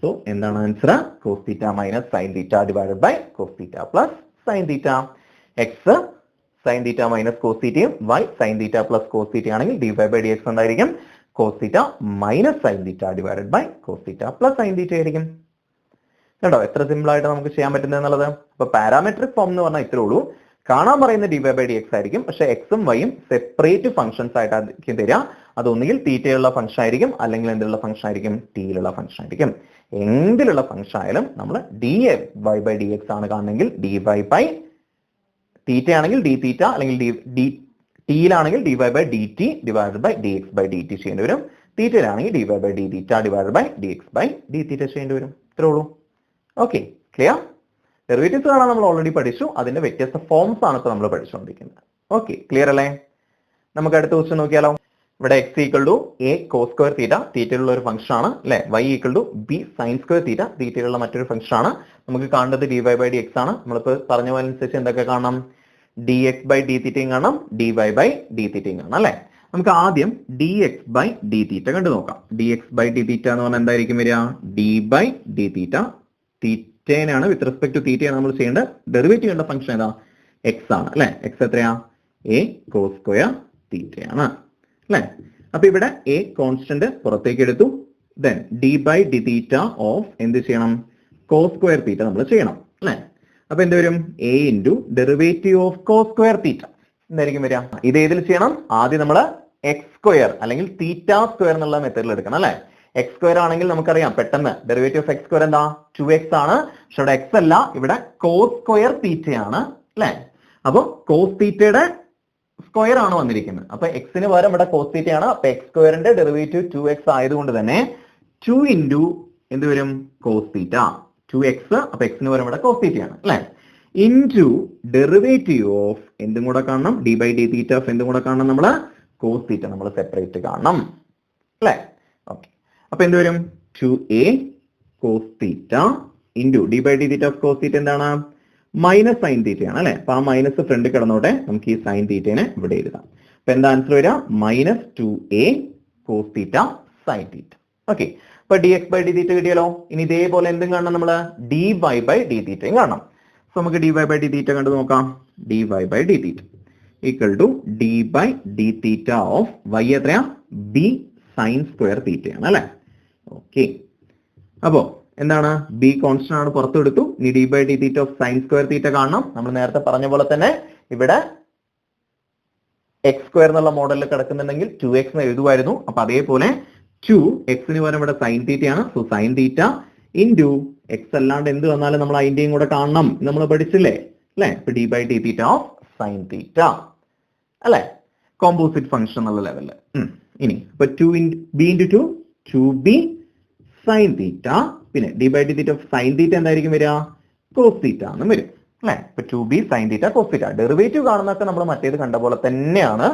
സോ എന്താണ് answer? Cos theta minus sine theta divided by cos theta plus sine theta. X sine theta minus cos തീറ്റയും y sine theta plus cos theta ആണെങ്കിൽ dy by d x എന്തായിരിക്കും? Cos theta minus sine theta divided by cos theta plus sine theta ആയിരിക്കും. കേട്ടോ എത്ര simple ആയിട്ട് നമുക്ക് ചെയ്യാൻ പറ്റുന്നത് എന്നുള്ളത്. അപ്പൊ പാരാമെട്രിക് ഫോം എന്ന് പറഞ്ഞാൽ ഇത്രേ ഉള്ളൂ. കാണാൻ പറയുന്ന dy ബൈ ഡി എക്സ് ആയിരിക്കും, പക്ഷെ എക്സും വൈയും സെപ്പറേറ്റ് ഫംഗ്ഷൻസ് ആയിട്ടായിരിക്കും തരിക. അതൊന്നുകിൽ തീറ്റയുള്ള ഫംഗ്ഷൻ ആയിരിക്കും, അല്ലെങ്കിൽ എന്തിലുള്ള ഫംഗ്ഷൻ ആയിരിക്കും? ടിയിലുള്ള ഫംഗ്ഷൻ ആയിരിക്കും. എന്തിലുള്ള ഫംഗ്ഷൻ ആയാലും നമ്മൾ dy ബൈ ഡി എക്സ് ആണ് കാണണമെങ്കിൽ dy ബൈ തീറ്റ ആണെങ്കിൽ ഡി തീറ്റ, അല്ലെങ്കിൽ ടിയിലാണെങ്കിൽ dy by d t divided by dx by d t ചെയ്യേണ്ടി വരും. തീറ്റയിലാണെങ്കിൽ dy by d theta divided by dx by d theta ചെയ്യേണ്ടി വരും. ഇത്രേ ഉള്ളൂ. Okay, clear? ഡെറിവേറ്റീവ്സ് കാണാൻ നമ്മൾ ഓൾറെഡി പഠിച്ചു. അതിന്റെ വ്യത്യസ്ത ഫോംസ് ആണ് ഇപ്പൊ നമ്മൾ പഠിച്ചുകൊണ്ടിരിക്കുന്നത്. ഓക്കെ, ക്ലിയർ അല്ലേ? നമുക്ക് അടുത്ത ക്വസ്റ്റ്യൻ നോക്കിയാലോ. ഇവിടെ x equal to a cos square theta, തീറ്റയിലുള്ള ഒരു ഫംഗ്ഷൻ ആണ് അല്ലെ. y equal to b sin square theta, തീറ്റയിലുള്ള മറ്റൊരു ഫംഗ്ഷൻ ആണ്. നമുക്ക് കാണേണ്ടത് dy ബൈ dx ആണ്. നമ്മളിപ്പോ പറഞ്ഞ പോലെ അനുസരിച്ച് എന്തൊക്കെ കാണണം, dx ബൈ d തീറ്റയും കാണണം, dy ബൈ d തീറ്റയും കാണണം അല്ലെ. നമുക്ക് ആദ്യം dx ബൈ d തീറ്റ കണ്ടു നോക്കാം. dx ബൈ d തീറ്റ എന്ന് പറഞ്ഞാൽ എന്തായിരിക്കും വരിക, d ബൈ d തീറ്റ. തീറ്റേനാണ് വിത്ത് റെസ്പെക്ട് ടു തീറ്റയാണ് നമ്മൾ ചെയ്യേണ്ടത്. ഡെറിവേറ്റീവ് ചെയ്യേണ്ട ഫംഗ്ഷൻ ഏതാ, x ആണ് അല്ലെ. x എത്രയാ, a cos സ്ക്വയർ തീറ്റയാണ് അല്ലെ. അപ്പൊ ഇവിടെ a കോൺസ്റ്റന്റ് പുറത്തേക്ക് എടുത്തു. Then d by d theta of എന്ത് ചെയ്യണം, cos സ്ക്വയർ തീറ്റ നമ്മൾ ചെയ്യണം അല്ലെ. അപ്പൊ എന്ത് വരും, a into derivative of cos square തീറ്റ എന്തായിരിക്കും വരിക. ഇത് ഏതിൽ ചെയ്യണം, ആദ്യം നമ്മൾ എക്സ് സ്ക്വയർ അല്ലെങ്കിൽ തീറ്റ സ്ക്വയർ എന്നുള്ള മെത്തേഡിൽ എടുക്കണം അല്ലെ. എക്സ് സ്ക്വയർ ആണെങ്കിൽ നമുക്കറിയാം പെട്ടെന്ന് ഡെറിവേറ്റീവ് ഓഫ് എക്സ് സ്ക്വയർ എന്താ, 2x ആണ്. പക്ഷെ ഇവിടെ എക്സ് അല്ല, ഇവിടെ cos സ്ക്വയർ തീറ്റയാണ് അല്ലെ. അപ്പൊ cos തീറ്റയുടെ സ്ക്വയർ ആണ് വന്നിരിക്കുന്നത്. അപ്പൊ എക്സിന് പകരം ഇവിടെ cos തീറ്റയാണ്. അപ്പൊ എക്സ് സ്ക്വയറിന്റെ ഡെറിവേറ്റീവ് 2x ആയതുകൊണ്ട് തന്നെ 2 ഇൻറ്റു എന്ത് വരും, cos തീറ്റ 2x. അപ്പൊ എക്സിന് പകരം ഇവിടെ cos തീറ്റയാണ് അല്ലെ. ഇൻറ്റു ഡെറിവേറ്റീവ് ഓഫ് എന്തും കൂടെ കാണണം, d by d theta of എന്തും കൂടെ കാണണം, നമ്മള് cos തീറ്റ നമ്മൾ സെപ്പറേറ്റ് കാണണം അല്ലെ. ഓക്കെ, അപ്പൊ എന്ത് വരും, 2a cos theta into d by d theta of cos theta എന്താണ്, മൈനസ് സൈൻ തീറ്റയാണ് അല്ലെ. അപ്പൊ ആ മൈനസ് ഫ്രണ്ട് കിടന്നോട്ടെ, നമുക്ക് ഈ സൈൻ തീറ്റേനെ ഇവിടെ എഴുതാം. അപ്പൊ എന്താ ആൻസർ വരിക, -2a cos theta sine theta. Okay, അപ്പൊ dx ബൈ d തീറ്റ കിട്ടിയല്ലോ. ഇനി ഇതേപോലെ എന്തും കാണണം, നമ്മള് dy ബൈ d തീറ്റയും കാണണം. സോ നമുക്ക് dy ബൈ d തീറ്റ കണ്ടു നോക്കാം. dy by d theta equal to d by d theta of y എത്രയാ, b സൈൻ സ്ക്വയർ തീറ്റയാണ് അല്ലെ. ഓക്കെ, അപ്പോ എന്താണ്, ബി കോൺസ്റ്റന്റ് ആണ് പുറത്തെടുത്തു. ഇനി d by d theta of sine square theta കാണണം. നമ്മൾ നേരത്തെ പറഞ്ഞ പോലെ തന്നെ ഇവിടെ എക്സ് സ്ക്വയർ എന്നുള്ള മോഡലിൽ കിടക്കുന്നുണ്ടെങ്കിൽ 2x എന്ന് എഴുതുമായിരുന്നു. അപ്പൊ അതേപോലെ 2x പകരം ഇവിടെ സൈൻ തീറ്റയാണ്. So sine theta into X അല്ലാണ്ട് എന്ത് വന്നാലും നമ്മൾ അതിന്റെയും കൂടെ കാണണം, നമ്മൾ പഠിച്ചില്ലേ അല്ലെ. ഇപ്പൊ d by d theta of sine theta അല്ലെ, കോമ്പോസിറ്റ് ഫംഗ്ഷൻ എന്നുള്ള ലെവലില്. ഇനി ഇപ്പൊ 2b into 2 2b sine theta, പിന്നെ d by d theta of sine theta എന്തായിരിക്കും വരിക, cos തീറ്റ എന്ന് വരും അല്ലെ. ഇപ്പൊ 2b sine theta cos theta. Derivative കാണുന്നതൊക്കെ നമ്മൾ മറ്റേത് കണ്ട പോലെ തന്നെയാണ്.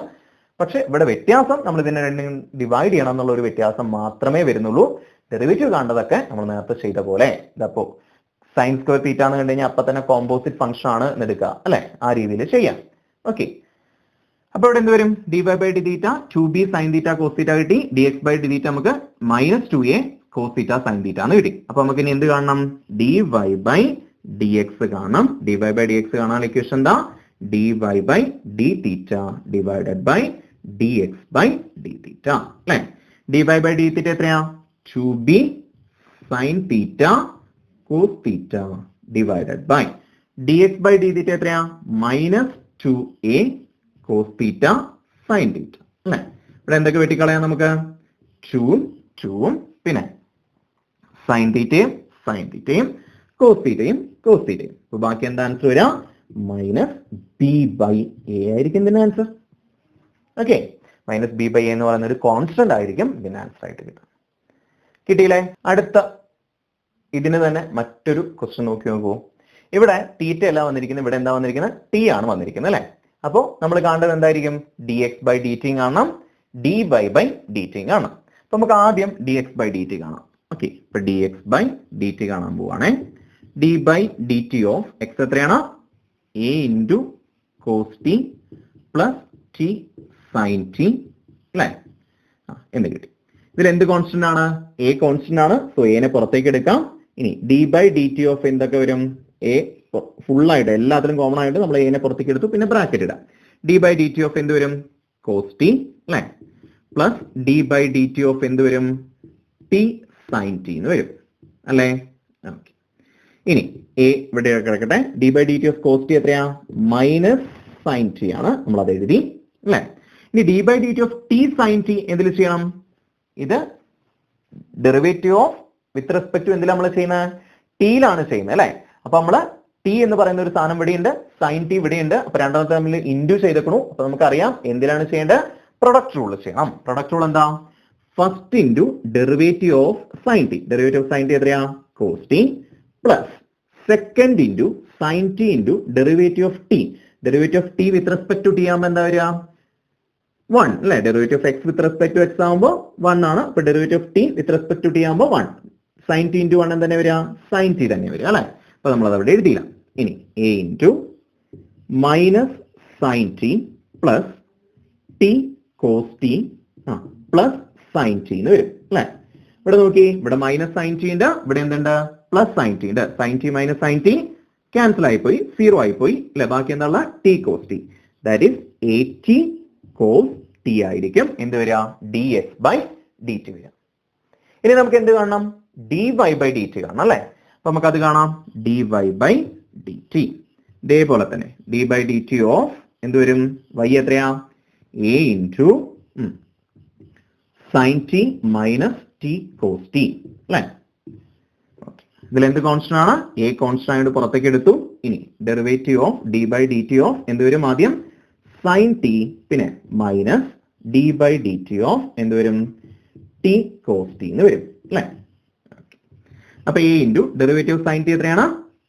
പക്ഷെ ഇവിടെ വ്യത്യാസം നമ്മൾ ഇതിനെ രണ്ടും ഡിവൈഡ് ചെയ്യണം എന്നുള്ള ഒരു വ്യത്യാസം മാത്രമേ വരുന്നുള്ളൂ. ഡെറിവേറ്റീവ് കാണേണ്ടതൊക്കെ നമ്മൾ നേരത്തെ ചെയ്ത പോലെ. ഇതപ്പോ സൈൻ സ്ക്വയർ തീറ്റ എന്ന് കണ്ടു കഴിഞ്ഞാൽ അപ്പൊ തന്നെ കോമ്പോസിറ്റ് ഫംഗ്ഷൻ ആണ് എന്നെടുക്കുക അല്ലെ, ആ രീതിയിൽ ചെയ്യാം. ഓക്കെ, അപ്പൊ ഇവിടെ എന്ത് വരും, d by d theta 2b sine theta cos theta കിട്ടി. dx ബൈ d തീറ്റ നമുക്ക് -2a cos theta sine theta എന്ന് കിട്ടി. അപ്പൊ നമുക്ക് ഇനി എന്ത് കാണണം, dy ബൈ dx കാണണം. dy ബൈ dx കാണാൻ ഇക്വേഷൻ എന്താ, dy by d theta divided by dx by d theta അല്ലെ. dy ബൈ d തീറ്റ എത്രയാ, 2b sine theta cos theta divided by dx by d theta എത്രയാ, -2a cos theta sine theta അല്ലെ. ഇവിടെ എന്തൊക്കെ വെട്ടിക്കളയാം നമുക്ക്, 2ഉം പിന്നെ sign തീറ്റയും cos തീറ്റയും അപ്പൊ ബാക്കി എന്താ ആൻസർ വരിക, -b ബൈ a ആയിരിക്കും ഇതിന്റെ answer. Okay, -b by a എന്ന് പറയുന്ന ഒരു കോൺസ്റ്റന്റ് ആയിരിക്കും ഇതിന്റെ ആൻസർ ആയിട്ട് കിട്ടും. കിട്ടിയില്ലേ. അടുത്ത ഇതിന് തന്നെ മറ്റൊരു ക്വസ്റ്റ്യൻ നോക്കൂ. ഇവിടെ തീറ്റ അല്ല വന്നിരിക്കുന്നത്, ഇവിടെ എന്താ വന്നിരിക്കുന്നത്, t ആണ് വന്നിരിക്കുന്നത് അല്ലെ. അപ്പോ നമ്മൾ കാണേണ്ടത് എന്തായിരിക്കും, dx ബൈ dt കാണണം, dy ബൈ dt കാണണം. അപ്പൊ നമുക്ക് ആദ്യം dx ബൈ dt കാണാം. ഓക്കെ, ഇപ്പൊ dx ബൈ dt കാണാൻ പോവാണേ. d by dt of x എത്രയാണ്, a into cos t plus t sine t അല്ലെ. എന്ന് കിട്ടി. ഇതിൽ എന്ത് കോൺസ്റ്റന്റ് ആണ്, a കോൺസ്റ്റന്റ് ആണ്. സോ a നെ പുറത്തേക്ക് എടുക്കാം. ഇനി d ബൈ dt ഓഫ് എന്തൊക്കെ വരും, a ഫുൾ ആയിട്ട് എല്ലാത്തിലും കോമൺ ആയിട്ട് നമ്മൾ a നെ പുറത്തേക്ക് എടുത്തു, പിന്നെ ബ്രാക്കറ്റ് ഇടാം. d ബൈ dt ഓഫ് എന്ത് വരും, cos t അല്ലെ, plus d by dt of എന്ത് വരും, t സൈൻ t എന്ന് വരും അല്ലെ. ഇനി a ഇവിടെ കിടക്കട്ടെ. d by dt of cos t എത്രയാ, മൈനസ് സൈൻ t ആണ്, നമ്മൾ അത് എഴുതി അല്ലെ. ഇനി d by dt of t sine t എന്തിൽ ചെയ്യണം, ഇത് derivative of with respect to എന്തിൽ നമ്മൾ ചെയ്യുന്നത്, ടിയിലാണ് ചെയ്യുന്നത് അല്ലെ. അപ്പൊ നമ്മള് ടി എന്ന് പറയുന്ന ഒരു സാധനം ഇവിടെയുണ്ട്, സൈൻ ടി ഇവിടെയുണ്ട്. അപ്പൊ രണ്ടാമത്തെ നമ്മൾ ഇൻഡു ചെയ്തേക്കണു. അപ്പൊ നമുക്കറിയാം എന്തിനാണ് ചെയ്യേണ്ടത്, പ്രൊഡക്റ്റ് റൂൾ ചെയ്യണം. പ്രൊഡക്റ്റ് റൂൾ എന്താ, first into derivative of sine t. Derivative of sine t എത്രയാ, cos t plus second into sine t into derivative of t. Derivative of t with respect to t ആകുമ്പോൾ എന്താ വരിക, 1 അല്ലെ, derivative of x with respect to x ആകുമ്പോൾ 1 ആണ്. അപ്പൊ derivative of t with respect to t ആകുമ്പോൾ 1. Sign t into 1 തന്നെ വരിക, സൈൻ ടി തന്നെ വരിക അല്ലെ. അപ്പൊ നമ്മൾ അത് അവിടെ എഴുതിയില്ല. ഇനി a into minus sine t plus t cos t plus sine t എന്ന് വരും അല്ലെ. ഇവിടെ നോക്കി, ഇവിടെ മൈനസ് സൈൻ ടി ഉണ്ട്, ഇവിടെ എന്തുണ്ട് പ്ലസ് സൈൻ ടി ഉണ്ട്. Sine t minus sine t cancel ആയിപ്പോയി, 0 ആയിപ്പോയി അല്ലെ. ബാക്കി എന്നുള്ള t cos t, that is a t cos t ആയിരിക്കും എന്ത് വരിക, d x by d t വരിക. ഇനി നമുക്ക് എന്ത് കാണണം, d y by d t കാണണം അല്ലെ. അപ്പൊ നമുക്ക് അത് കാണാം, d y by d t. ഇതേപോലെ തന്നെ d by d t of എന്ത് വരും, വൈ എത്രയാ, A into sine t minus t cos t അല്ലെ. ഇതിൽ എന്ത് കോൺസ്റ്റന്റ് ആണ്, എ കോൺസ്റ്റന്റ് ആയിട്ട് പുറത്തേക്ക് എടുത്തു. ഇനി derivative of d by d t of എന്ത് വരും, ആദ്യം സൈൻ ടി പിന്നെ minus d by d t of എന്ത് വരും, ടി കോസ് ടി എന്ന് വരും അല്ലെ. അപ്പൊ a into derivative sine t എത്രയാണ്,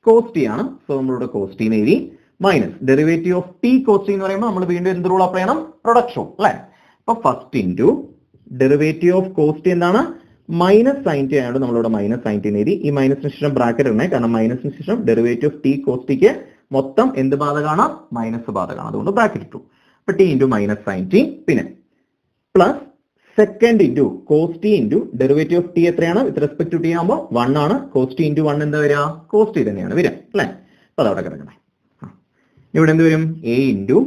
കോസ് ടി ആണ്. സോ നമ്മളിവിടെ കോസ് ടി എഴുതി, minus derivative of t cos t എന്ന് പറയുമ്പോൾ നമ്മൾ വീണ്ടും എന്ത് റൂൾ അപ്ലൈ ചെയ്യണം, പ്രൊഡക്റ്റ് റൂൾ അല്ലെ. അപ്പൊ first into derivative of cos T എന്താണ്, മൈനസ് സൈൻ ടി ആയതുകൊണ്ട് നമ്മളിവിടെ മൈനസ് സൈൻ ടി എഴുതി. ഈ മൈനസിന് ശേഷം ബ്രാക്കറ്റ് ഇടണേ, കാരണം മൈനസിന് ശേഷം ഡെറിവേറ്റീവ് ഓഫ് ടി കോസ് ടിക്ക് മൊത്തം എന്ത് ബാധകമാണ്, മൈനസ് ബാധകമാണ്, അതുകൊണ്ട് ബ്രാക്കറ്റ് ഇട്ടു. അപ്പൊ t into minus sine t പിന്നെ plus second into cos t into derivative of t എത്രയാണ്, വിത്ത് റെസ്പെക്ട് ടു ടി ആകുമ്പോൾ 1 ആണ്. കോസ് ടി ഇൻറ്റു 1 എന്താ വരിക, കോസ് ടി തന്നെയാണ് വരിക അല്ലെ. അപ്പൊ അതവിടെ കിടക്കണേ. ഇവിടെ എന്ത് വരും, എ ഇൻറ്റു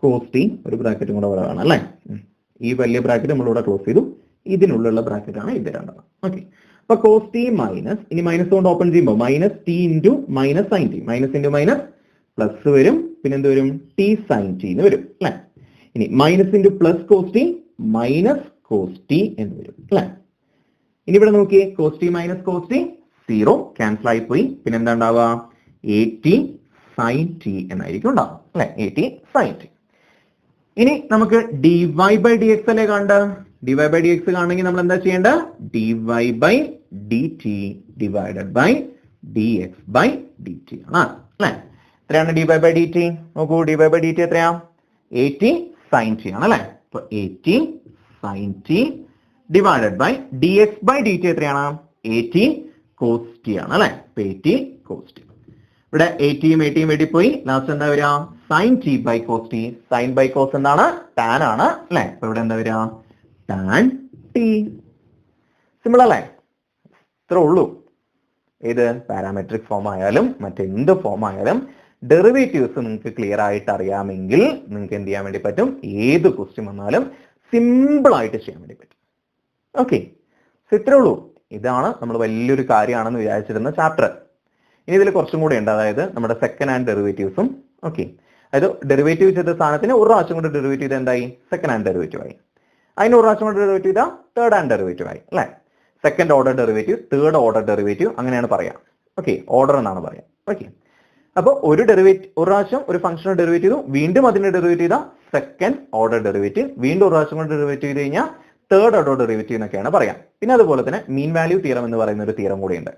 കോസ് ടി, ഒരു ബ്രാക്കറ്റും കൂടെ അവിടെ വേണം അല്ലെ. ഈ വലിയ ബ്രാക്കറ്റ് നമ്മളിവിടെ ക്ലോസ് ചെയ്തു, ഇതിനുള്ള ബ്രാക്കറ്റ് ആണ് ഇത് രണ്ടെണ്ണം. ഓക്കെ, അപ്പൊ കോസ് ടി മൈനസ്, ഇനി മൈനസ് കൊണ്ട് ഓപ്പൺ ചെയ്യുമ്പോൾ minus T into minus sine t, minus into minus plus വരും, പിന്നെ എന്ത് വരും, ടി സൈൻ ടി എന്ന് വരും അല്ലെ. ഇനി minus into plus cos t minus cos t എന്ന് വരും അല്ലെ. ഇനി ഇവിടെ നോക്കിയേ, cos t minus cos t 0 cancel ആയിപ്പോയി, പിന്നെ എന്താ ഉണ്ടാവുക, എ ടി സൈൻ ടി എന്നായിരിക്കും ഉണ്ടാവുക അല്ലെ, എ ടി സൈൻ ടി. ഇനി നമുക്ക് d y by d x അല്ലേ കണ്ട്, d y by d x കാണണമെങ്കിൽ നമ്മൾ എന്താ ചെയ്യേണ്ടത്, d y by d t divided by d x by d t ആണ് അല്ലെ. എത്രയാണ് d y by d t, നോക്കൂ, d y by d t എത്രയാ, 80 സൈൻ ടി ആണ് അല്ലെ. അപ്പൊ 80 sine t divided by d x by d t എത്രയാണ്, 80 cos t ആണ് അല്ലെ. 80 കോസ് ടി. ഇവിടെ 80യും 80യും വേണ്ടി പോയി, ലാസ്റ്റ് എന്താ വരിക, sine t by cos t. Sine by cos എന്താണ്, ടാൻ ആണ് അല്ലെ. അപ്പൊ ഇവിടെ എന്താ വരിക, ടാൻ ടി. സിമ്പിൾ അല്ലേ, ഇത്രേ ഉള്ളൂ. ഏത് പാരാമെട്രിക് ഫോം ആയാലും മറ്റെന്ത് ഫോം ആയാലും ഡെറിവേറ്റീവ്സ് നിങ്ങൾക്ക് ക്ലിയർ ആയിട്ട് അറിയാമെങ്കിൽ നിങ്ങൾക്ക് എന്ത് ചെയ്യാൻ വേണ്ടി പറ്റും, ഏത് ക്വസ്റ്റ്യൻ വന്നാലും സിമ്പിൾ ആയിട്ട് ചെയ്യാൻ വേണ്ടി പറ്റും. ഓക്കെ, ഇത്രേ ഉള്ളൂ. ഇതാണ് നമ്മൾ വലിയൊരു കാര്യമാണെന്ന് വിചാരിച്ചിരുന്ന ചാപ്റ്റർ. ഇനി ഇതിൽ കുറച്ചും കൂടെ ഉണ്ട്, അതായത് നമ്മുടെ സെക്കൻഡ് ഹാൻഡ് ഡെറിവേറ്റീവ്സും. ഓക്കെ, അതായത് ഡെറിവേറ്റീവ് ചെയ്ത സാധനത്തിന് ഒരു പ്രാവശ്യം കൊണ്ട് ഡെറിവേറ്റീവ് ചെയ്ത് എന്തായി, സെക്കൻഡ് ഹാൻഡ് ഡെറിവേറ്റീവ് ആയി. അതിന് ഒരു പ്രാവശ്യം കൊണ്ട് ഡെറിവേറ്റീവ് ചെയ്താൽ തേർഡ് ഹാൻഡ് ഡെറിവേറ്റീവ് ആയി അല്ലെ. Second order derivative, third order derivative, അങ്ങനെയാണ് പറയാം. ഓക്കെ, ഓർഡർ എന്നാണ് പറയാം. ഓക്കെ, അപ്പോൾ ഒരു പ്രാവശ്യം ഒരു ഫംഗ്ഷനെ ഡെറിവേറ്റ് ചെയ്തു, വീണ്ടും അതിനെ ഡെറിവേറ്റ് ചെയ്താൽ സെക്കൻഡ് ഓർഡർ ഡെറിവേറ്റീവ്, വീണ്ടും ഒരു പ്രാവശ്യം കൊണ്ട് ഡെറിവേറ്റ് ചെയ്ത് കഴിഞ്ഞാൽ തേർഡ് ഓർഡർ ഡെറിവേറ്റീവ് എന്നൊക്കെയാണ് പറയാം. പിന്നെ അതുപോലെ തന്നെ മീൻ വാല്യൂ തിയറം എന്ന് പറയുന്ന ഒരു തിയറം കൂടിയുണ്ട്.